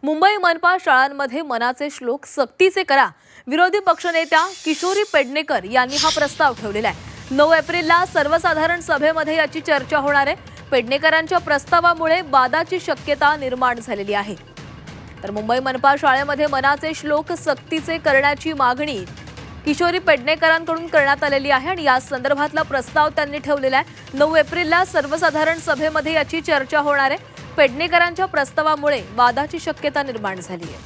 मुंबई मनपा शाळांमध्ये मनाचे श्लोक सक्तीचे करा. विरोधी पक्षनेत्या किशोरी पेडणेकर यांनी हा प्रस्ताव ठेवलेला आहे. 9 एप्रिलला सर्वसाधारण सभेमध्ये याची चर्चा होणार आहे. पेडणेकरांच्या प्रस्तावामुळे वादाची शक्यता निर्माण झालेली आहे. तर मुंबई मनपा शाळेमध्ये मनाचे श्लोक सक्तीचे करण्याची मागणी किशोरी पेडणेकरांकडून करण्यात आलेली आहे आणि या संदर्भातला प्रस्ताव त्यांनी ठेवलेला आहे. 9 एप्रिलला सर्वसाधारण सभेमध्ये याची चर्चा होणार आहे. पेडणेकरांच्या प्रस्तावामुळे वादाची शक्यता निर्माण झाली आहे.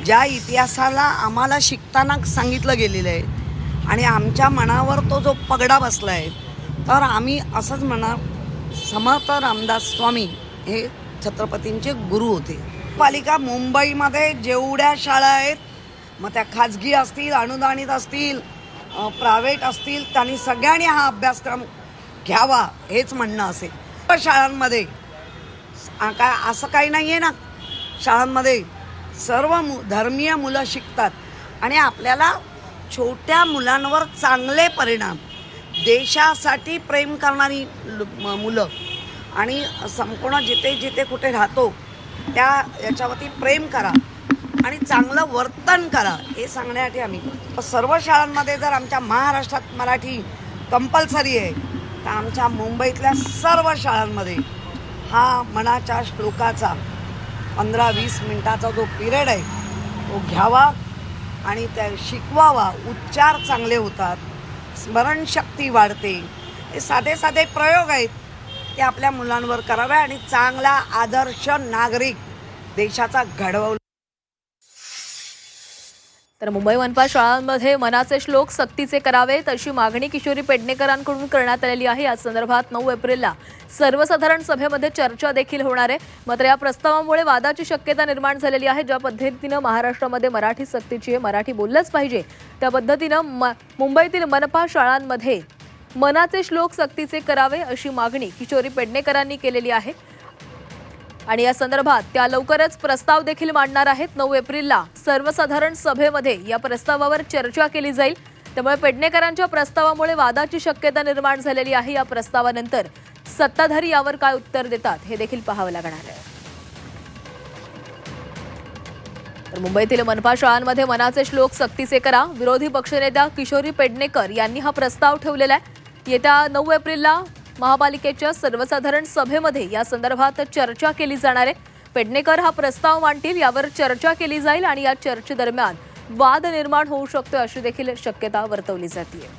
ज्या इतिहासाला आम्हाला शिकताना सांगितलं गेलेलं आहे आणि आमच्या मनावर तो जो पगडा बसला आहे, तर आम्ही असंच म्हणणार, समर्थ रामदास स्वामी हे छत्रपतींचे गुरु होते. पालिका मुंबईमध्ये जेवढ्या शाळा आहेत, मग त्या खाजगी असतील, अनुदानित असतील, प्रायव्हेट असतील, त्यांनी सगळ्यांनी हा अभ्यासक्रम घ्यावा हेच म्हणणं असेल. शाळांमध्ये काय असं काही नाही आहे ना, शाळांमध्ये सर्व धर्मीय मुलं शिकतात आणि आपल्याला छोट्या मुलांवर चांगले परिणाम, देशासाठी प्रेम करणारी मुलं आणि संपूर्ण जिथे जिथे कुठे राहतो त्या याच्यावरती प्रेम करा आणि चांगलं वर्तन करा हे सांगण्यासाठी आम्ही सर्व शाळांमध्ये, जर आमच्या महाराष्ट्रात मराठी कंपल्सरी आहे तर आमच्या मुंबईतल्या सर्व शाळांमध्ये हा मनाच्या श्लोकाचा 15-20 मिनिटाचा जो पिरियड आहे तो घ्यावा आणि त्या शिकवावा. उच्चार चांगले होतात, स्मरणशक्ती वाढते. हे साधे साधे प्रयोग आहेत ते आपल्या मुलांवर करावे आणि चांगला आदर्श नागरिक देशाचा घडवला. तर मुंबई मनपा शाळांमध्ये मनाचे श्लोक सक्तीचे करावेत अशी मागणी किशोरी पेडणेकरांकडून करण्यात आलेली आहे. या संदर्भात 9 एप्रिलला सर्वसाधारण सभेमध्ये चर्चा देखील होणार आहे. मात्र या प्रस्तावामुळे वादाची शक्यता निर्माण झालेली आहे. ज्या पद्धतीनं महाराष्ट्रामध्ये मराठी सक्तीची आहे, मराठी बोललंच पाहिजे, त्या पद्धतीनं मुंबईतील मनपा शाळांमध्ये मनाचे श्लोक सक्तीचे करावे अशी मागणी किशोरी पेडणेकरांनी केलेली आहे आणि या संदर्भात त्या लवकरच प्रस्ताव देखील मांडणार आहेत. 9 एप्रिलला सर्वसाधारण सभेमध्ये या प्रस्तावावर चर्चा केली जाईल. त्यामुळे पेडणेकरांच्या प्रस्तावामुळे वादाची शक्यता निर्माण झालेली आहे. या प्रस्तावानंतर सत्ताधारी यावर काय उत्तर देतात हे देखील पाहावं लागणार आहे. तर मुंबईतील मनपा शाळांमध्ये मनाचे श्लोक सक्तीचे करा. विरोधी पक्षनेत्या किशोरी पेडणेकर यांनी हा प्रस्ताव ठेवलेला आहे. येत्या 9 एप्रिलला महापालिकेच्या सर्वसाधारण सभेमध्ये या संदर्भात चर्चा केली जाणार आहे. पेडणेकर हा प्रस्ताव मांडतील, यावर चर्चा केली जाईल आणि या चर्चेदरम्यान वाद निर्माण होऊ शकतो अशी देखील शक्यता वर्तवली जाते.